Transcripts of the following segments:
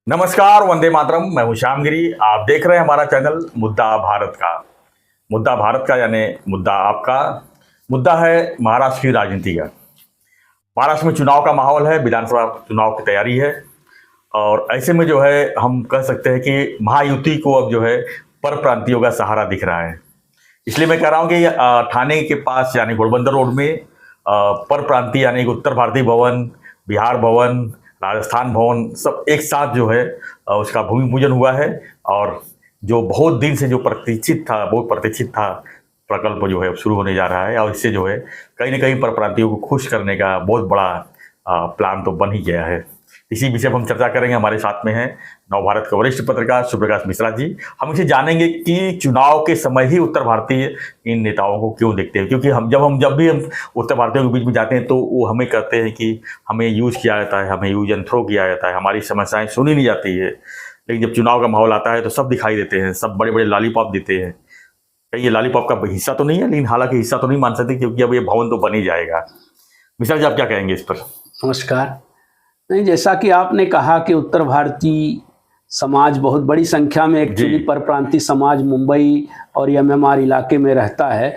नमस्कार, वंदे मातरम। मैं हूं श्यामगिरी। आप देख रहे हैं हमारा चैनल मुद्दा भारत का। मुद्दा भारत का यानी मुद्दा आपका। मुद्दा है महाराष्ट्र की राजनीति का। महाराष्ट्र में चुनाव का माहौल है, विधानसभा चुनाव की तैयारी है और ऐसे में जो है हम कह सकते हैं कि महायुति को अब जो है परप्रांतियों का सहारा दिख रहा है। इसलिए मैं कह रहा हूँ कि ठाणे के पास यानी घोड़बंदर रोड में परप्रांतीय यानी उत्तर भारतीय भवन, बिहार भवन, राजस्थान भवन सब एक साथ जो है उसका भूमि पूजन हुआ है। और जो बहुत दिन से जो प्रतीक्षित था प्रकल्प जो है अब शुरू होने जा रहा है और इससे जो है कहीं ना कहीं परप्रांतियों को खुश करने का बहुत बड़ा प्लान तो बन ही गया है। इसी विषय पर हम चर्चा करेंगे। हमारे साथ में है नवभारत के वरिष्ठ पत्रकार सुप्रकाश मिश्रा जी। हम इसे जानेंगे कि चुनाव के समय ही उत्तर भारतीय इन नेताओं को क्यों देखते हैं, क्योंकि जब भी हम उत्तर भारतीयों के बीच में जाते हैं तो वो हमें कहते हैं कि हमें यूज किया जाता है, हमें यूज एंड थ्रो किया जाता है, हमारी समस्याएं सुनी नहीं जाती है। लेकिन जब चुनाव का माहौल आता है तो सब दिखाई देते हैं, सब बड़े बड़े लॉलीपॉप देते हैं। कहीं ये लॉलीपॉप का हिस्सा तो नहीं है, लेकिन हालांकि हिस्सा तो नहीं मान सकते क्योंकि अब ये भवन तो बन ही जाएगा। मिश्रा जी, आप क्या कहेंगे इस पर? नमस्कार। नहीं, जैसा कि आपने कहा कि उत्तर भारतीय समाज बहुत बड़ी संख्या में एक्चुअली परप्रांतीय समाज मुंबई और एमएमआर इलाके में रहता है,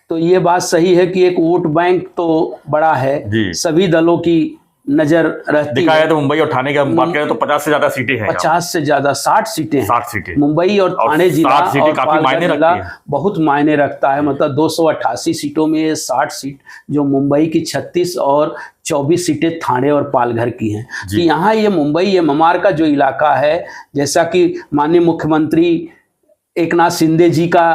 तो ये बात सही है कि एक वोट बैंक तो बड़ा है, सभी दलों की नजर रहती दिखा है। तो मुंबई और ठाणे का बात करें तो 50 से ज्यादा सीटें हैं। 50 से ज्यादा 60 सीटें हैं। 60 सीटें मुंबई और ठाणे जिला और काफी मायने रखती है। बहुत मायने रखता है। मतलब 288 सीटों में 60 सीट जो मुंबई की 36 और 24 सीटें ठाणे और पालघर की हैं। कि यहाँ ये मुंबई एमएमआर का जो इलाका है, जैसा कि माननीय मुख्यमंत्री एकनाथ शिंदे जी का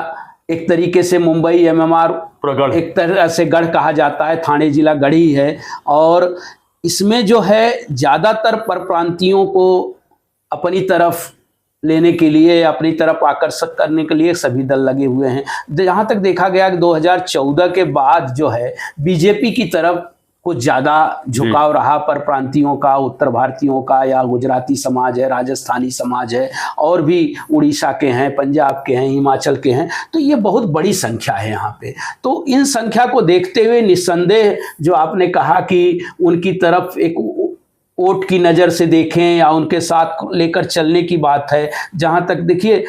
एक तरीके से मुंबई एमएमआर एक तरह से गढ़ कहा जाता है, ठाणे जिला गढ़ ही है। और इसमें जो है ज़्यादातर परप्रांतियों को अपनी तरफ लेने के लिए, अपनी तरफ आकर्षित करने के लिए सभी दल लगे हुए हैं। जहाँ तक देखा गया कि 2014 के बाद जो है बीजेपी की तरफ कुछ ज़्यादा झुकाव रहा परप्रांतियों का, उत्तर भारतीयों का, या गुजराती समाज है, राजस्थानी समाज है, और भी उड़ीसा के हैं, पंजाब के हैं, हिमाचल के हैं। तो ये बहुत बड़ी संख्या है यहाँ पे। तो इन संख्या को देखते हुए निस्संदेह जो आपने कहा कि उनकी तरफ एक वोट की नज़र से देखें या उनके साथ लेकर चलने की बात है। जहाँ तक देखिए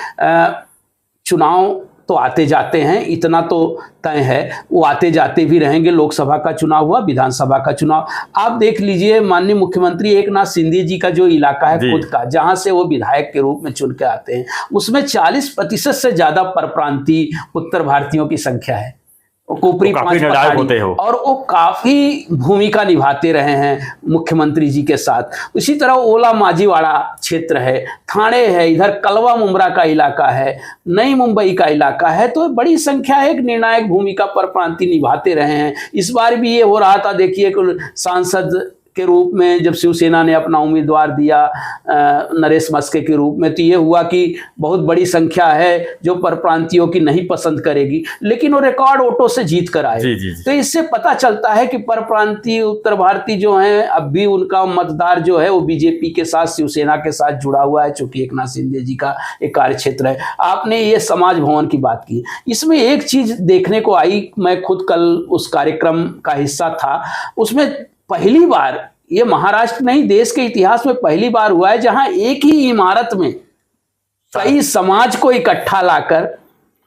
चुनाव तो आते जाते हैं, इतना तो तय है, वो आते जाते भी रहेंगे। लोकसभा का चुनाव हुआ, विधानसभा का चुनाव। आप देख लीजिए माननीय मुख्यमंत्री एकनाथ शिंदे जी का जो इलाका है खुद का, जहां से वो विधायक के रूप में चुन के आते हैं, उसमें 40% से ज्यादा परप्रांतीय उत्तर भारतीयों की संख्या है। कोपरी होते हो और वो काफी भूमिका निभाते रहे हैं मुख्यमंत्री जी के साथ। उसी तरह ओला माजीवाड़ा क्षेत्र है, ठाणे है, इधर कलवा मुमरा का इलाका है, नई मुंबई का इलाका है। तो बड़ी संख्या है, एक निर्णायक भूमिका परप्रांतीय निभाते रहे हैं। इस बार भी ये हो रहा था, देखिए सांसद के रूप में जब शिवसेना ने अपना उम्मीदवार दिया नरेश मस्के के रूप में, तो ये हुआ कि बहुत बड़ी संख्या है जो परप्रांतियों की नहीं पसंद करेगी, लेकिन वो रिकॉर्ड वोटों से जीत कर आए। तो इससे पता चलता है कि परप्रांतीय उत्तर भारतीय जो हैं, अब भी उनका मतदार जो है वो बीजेपी के साथ, शिवसेना के साथ जुड़ा हुआ है, चूंकि एकनाथ शिंदे जी का एक कार्य क्षेत्र है। आपने ये समाज भवन की बात की, इसमें एक चीज देखने को आई, मैं खुद कल उस कार्यक्रम का हिस्सा था। उसमें पहली बार, ये महाराष्ट्र नहीं देश के इतिहास में पहली बार हुआ है जहां एक ही इमारत में कई समाज को इकट्ठा लाकर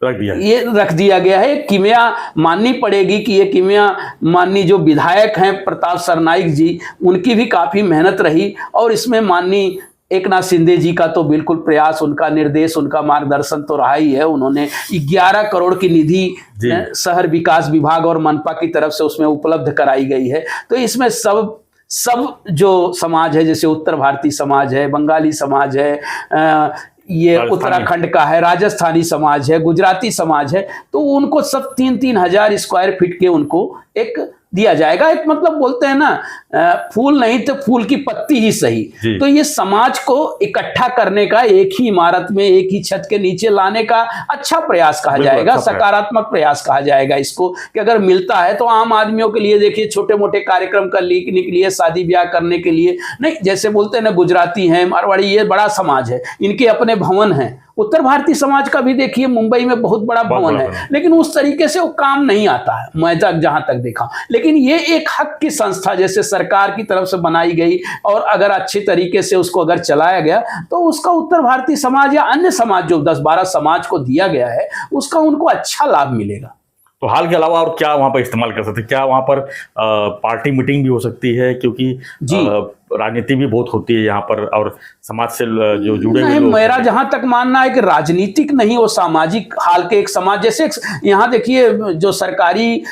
रख दिया गया है। किमिया माननी पड़ेगी कि ये किमिया माननीय जो विधायक हैं प्रताप सरनाईक जी, उनकी भी काफी मेहनत रही। और इसमें माननीय एकनाथ शिंदे जी का तो बिल्कुल प्रयास, उनका निर्देश, उनका मार्गदर्शन तो रहा ही है। उन्होंने 11 करोड़ की निधि शहर विकास विभाग और मनपा की तरफ से उसमें उपलब्ध कराई गई है। तो इसमें सब जो समाज है, जैसे उत्तर भारतीय समाज है, बंगाली समाज है, ये उत्तराखंड का है, राजस्थानी समाज है, गुजराती समाज है, तो उनको सब 3-3 हजार स्क्वायर फीट के उनको एक दिया जाएगा। एक मतलब बोलते हैं ना, फूल नहीं तो फूल की पत्ती ही सही। तो ये समाज को इकट्ठा करने का, एक ही इमारत में एक ही छत के नीचे लाने का अच्छा प्रयास कहा जाएगा, सकारात्मक प्रयास कहा जाएगा इसको, कि अगर मिलता है तो आम आदमियों के लिए, देखिए छोटे मोटे कार्यक्रम करने के लिए, शादी ब्याह करने के लिए नहीं, जैसे बोलते हैं ना गुजराती हैं, मारवाड़ी, ये बड़ा समाज है, इनके अपने भवन हैं, उत्तर भारतीय समाज का भी देखिए मुंबई में बहुत बड़ा भवन है, लेकिन उस तरीके से वो काम नहीं आता है, मैं जहां तक देखा। लेकिन ये एक हक की संस्था जैसे सरकार की तरफ से बनाई गई, और अगर अच्छे तरीके से उसको अगर चलाया गया तो उसका उत्तर भारतीय समाज या अन्य समाज जो 10-12 समाज को दिया गया है उसका उनको अच्छा लाभ मिलेगा। तो हाल के अलावा और क्या वहाँ पर इस्तेमाल कर सकते हैं? क्या वहाँ पर पार्टी मीटिंग भी हो सकती है, क्योंकि राजनीति भी बहुत होती है यहाँ पर, और समाज से जो जुड़े हुए लोग। मेरा जहां तक मानना है कि राजनीतिक नहीं, वो सामाजिक हाल के एक समाज जैसे यहाँ देखिए जो सरकारी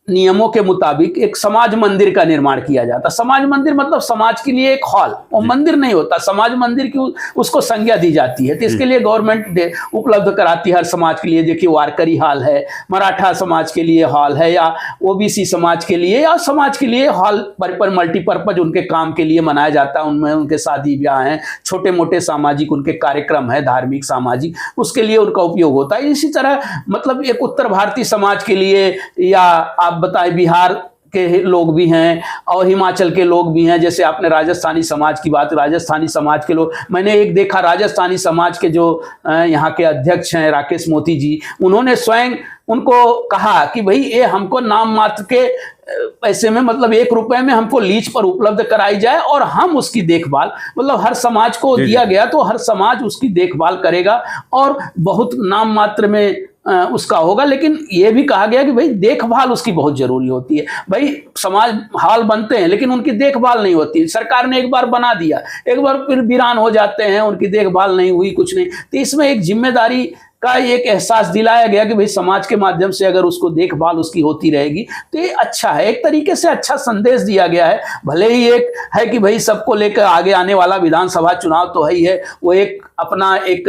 नियमों के मुताबिक एक समाज मंदिर का निर्माण किया जाता। समाज मंदिर मतलब समाज के लिए एक हॉल, वो मंदिर नहीं होता, समाज मंदिर की उसको संज्ञा दी जाती है। तो इसके लिए गवर्नमेंट उपलब्ध कराती है हर समाज के लिए। देखिए वारकरी हॉल है, मराठा समाज के लिए हॉल है, या ओबीसी समाज के लिए, या समाज के लिए हॉल पर मल्टीपर्पज उनके काम के लिए बनाया जाता है। उनमें उनके शादी ब्याह हैं, छोटे मोटे सामाजिक उनके कार्यक्रम है, धार्मिक सामाजिक, उसके लिए उनका उपयोग होता है। इसी तरह मतलब एक उत्तर भारतीय समाज के लिए, या आप बताए बिहार के लोग भी हैं और हिमाचल के लोग भी हैं। जैसे आपने राजस्थानी समाज की बात, राजस्थानी समाज के लोग, मैंने एक देखा राजस्थानी समाज के जो यहाँ के अध्यक्ष हैं राकेश मोती जी, उन्होंने स्वयं उनको कहा कि भाई ये हमको नाम मात्र के पैसे में, मतलब 1 रुपए में हमको लीज पर उपलब्ध कराई जाए, और हम उसकी देखभाल, मतलब हर समाज को दिया गया तो हर समाज उसकी देखभाल करेगा, और बहुत नाम मात्र में उसका होगा। लेकिन यह भी कहा गया कि भाई देखभाल उसकी बहुत जरूरी होती है। भाई समाज हाल बनते हैं लेकिन उनकी देखभाल नहीं होती। सरकार ने एक बार बना दिया, एक बार फिर वीरान हो जाते हैं, उनकी देखभाल नहीं हुई, कुछ नहीं। तो इसमें एक जिम्मेदारी का एक एहसास दिलाया गया कि भाई समाज के माध्यम से अगर उसको देखभाल उसकी होती रहेगी तो ये अच्छा है, एक तरीके से अच्छा संदेश दिया गया है। भले ही एक है कि भाई सबको लेकर आगे आने वाला विधानसभा चुनाव तो है ही है, वो एक अपना एक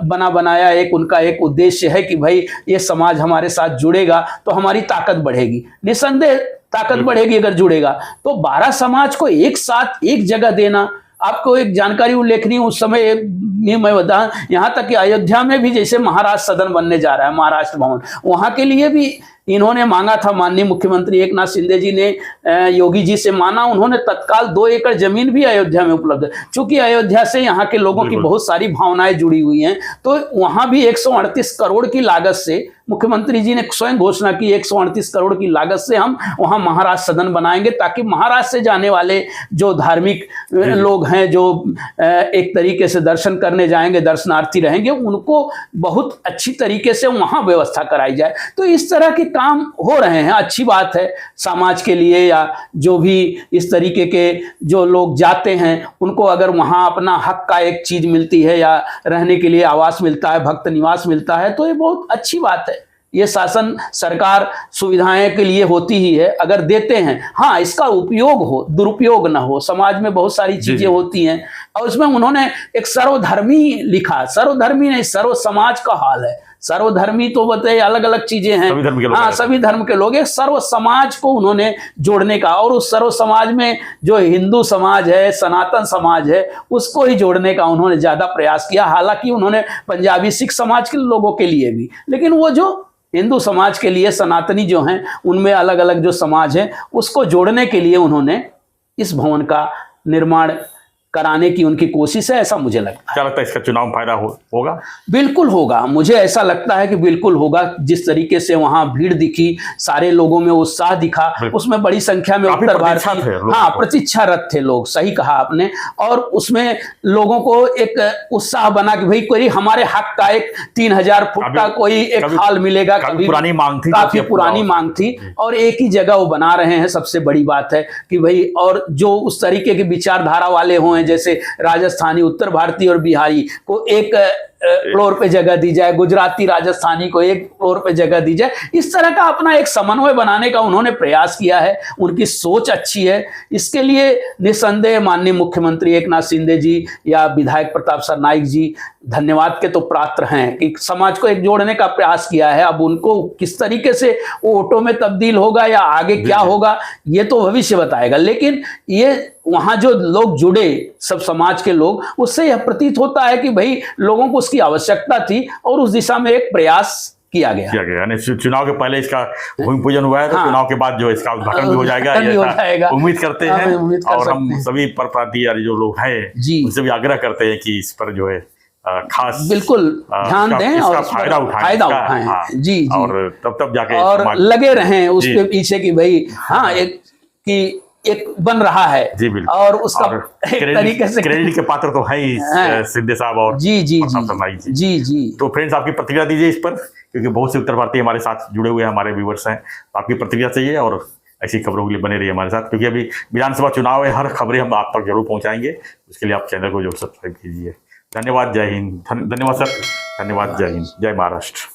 बना बनाया एक उनका एक उद्देश्य है कि भाई ये समाज हमारे साथ जुड़ेगा तो हमारी ताकत बढ़ेगी, निसंदेह ताकत बढ़ेगी अगर जुड़ेगा। तो 12 समाज को एक साथ एक जगह देना, आपको एक जानकारी उल्लेखनीय उस समय मैं बता, यहाँ तक कि अयोध्या में भी जैसे महाराष्ट्र सदन बनने जा रहा है, महाराष्ट्र भवन, वहाँ के लिए भी इन्होंने मांगा था। माननीय मुख्यमंत्री एकनाथ शिंदे जी ने योगी जी से माना, उन्होंने तत्काल 2 एकड़ जमीन भी अयोध्या में उपलब्ध, चूंकि अयोध्या से यहाँ के लोगों की बहुत सारी भावनाएं जुड़ी हुई हैं, तो वहां भी 138 करोड़ की लागत से मुख्यमंत्री जी ने स्वयं घोषणा की 138 करोड़ की लागत से हम वहां महाराष्ट्र सदन बनाएंगे, ताकि महाराष्ट्र से जाने वाले जो धार्मिक लोग हैं, जो एक तरीके से दर्शन करने जाएंगे, दर्शनार्थी रहेंगे, उनको बहुत अच्छी तरीके से वहां व्यवस्था कराई जाए। तो इस तरह के काम हो रहे हैं, अच्छी बात है समाज के लिए, या जो भी इस तरीके के जो लोग जाते हैं उनको अगर वहां अपना हक का एक चीज मिलती है, या रहने के लिए आवास मिलता है, भक्त निवास मिलता है, तो ये बहुत अच्छी बात है। ये शासन सरकार सुविधाएं के लिए होती ही है, अगर देते हैं, हाँ इसका उपयोग हो, दुरुपयोग ना हो। समाज में बहुत सारी चीजें होती हैं, और उसमें उन्होंने एक सर्वधर्मी लिखा, सर्वधर्मी नहीं, सर्व समाज का हाल है। सर्वधर्मी तो बताए अलग अलग चीजें हैं, हाँ सभी धर्म के लोग, एक सर्व समाज को उन्होंने जोड़ने का, और उस सर्व समाज में जो हिंदू समाज है, सनातन समाज है, उसको ही जोड़ने का उन्होंने ज्यादा प्रयास किया। हालांकि उन्होंने पंजाबी सिख समाज के लोगों के लिए भी, लेकिन वो जो हिंदू समाज के लिए सनातनी जो हैं, उनमें अलग अलग जो समाज है उसको जोड़ने के लिए उन्होंने इस भवन का निर्माण कराने की उनकी कोशिश है, ऐसा मुझे लगता है। क्या लगता है इसका चुनाव फायदा होगा? बिल्कुल होगा, मुझे ऐसा लगता है कि बिल्कुल होगा। जिस तरीके से वहां भीड़ दिखी, सारे लोगों में उत्साह दिखा, उसमें बड़ी संख्या में उत्तर भारतीय, हाँ प्रतीक्षारत थे लोग, सही कहा आपने। और उसमें लोगों को एक उत्साह बना कि भाई कोई हमारे हक का एक 3000 फुट का कोई एक हॉल मिलेगा, काफी पुरानी मांग थी, काफी पुरानी मांग थी, और एक ही जगह वो बना रहे हैं। सबसे बड़ी बात है कि भाई, और जो उस तरीके की विचारधारा वाले हों, जैसे राजस्थानी, उत्तर भारतीय और बिहारी को एक फ्लोर पे जगह दी जाए, गुजराती राजस्थानी को एक फ्लोर पे जगह दी जाए, इस तरह का अपना एक समन्वय बनाने का उन्होंने प्रयास किया है। उनकी सोच अच्छी है, इसके लिए निसंदेह माननीय मुख्यमंत्री एकनाथ शिंदे जी या विधायक प्रताप सरनाईक जी धन्यवाद के तो पात्र हैं कि समाज को एक जोड़ने का प्रयास किया है। अब उनको किस तरीके से वो वोटों में तब्दील होगा या आगे क्या होगा, ये तो भविष्य बताएगा। लेकिन ये वहां जो लोग जुड़े, सब समाज के लोग, उससे यह प्रतीत होता है कि भाई लोगों को उसकी आवश्यकता थी और उस दिशा में एक प्रयास किया गया। यानी चुनाव के पहले इसका भूमि पूजन हुआ है, तो चुनाव के बाद जो इसका उद्घाटन भी हो जाएगा, उम्मीद करते हैं। और हम सभी पर प्रांतीय जो लोग हैं उनसे भी आग्रह करते हैं कि इस पर जो है खास बिल्कुल ध्यान दें और इसका फायदा उठाएं हाँ, जी जी, और तब जाके और लगे रहें उसके पीछे कि भाई हाँ एक बन रहा है जी बिल्कुल, और उसका एक तरीके से क्रेडिट के पात्र तो है ही सिद्धे साहब और जी जी प्रताप शर्मा जी जी जी। तो फ्रेंड्स आपकी प्रतिक्रिया दीजिए इस पर, क्योंकि बहुत से उत्तर भारतीय हमारे साथ जुड़े हुए हैं, हमारे व्यूवर्स हैं, तो आपकी प्रतिक्रिया चाहिए और ऐसी खबरों के लिए बने रहिए हमारे साथ, क्योंकि अभी विधानसभा चुनाव है, हर खबरें हम आप तक जरूर पहुंचाएंगे। उसके लिए आप चैनल को जरूर सब्सक्राइब कीजिए। धन्यवाद, जय हिंद। धन्यवाद सर, धन्यवाद, जय हिंद, जय महाराष्ट्र।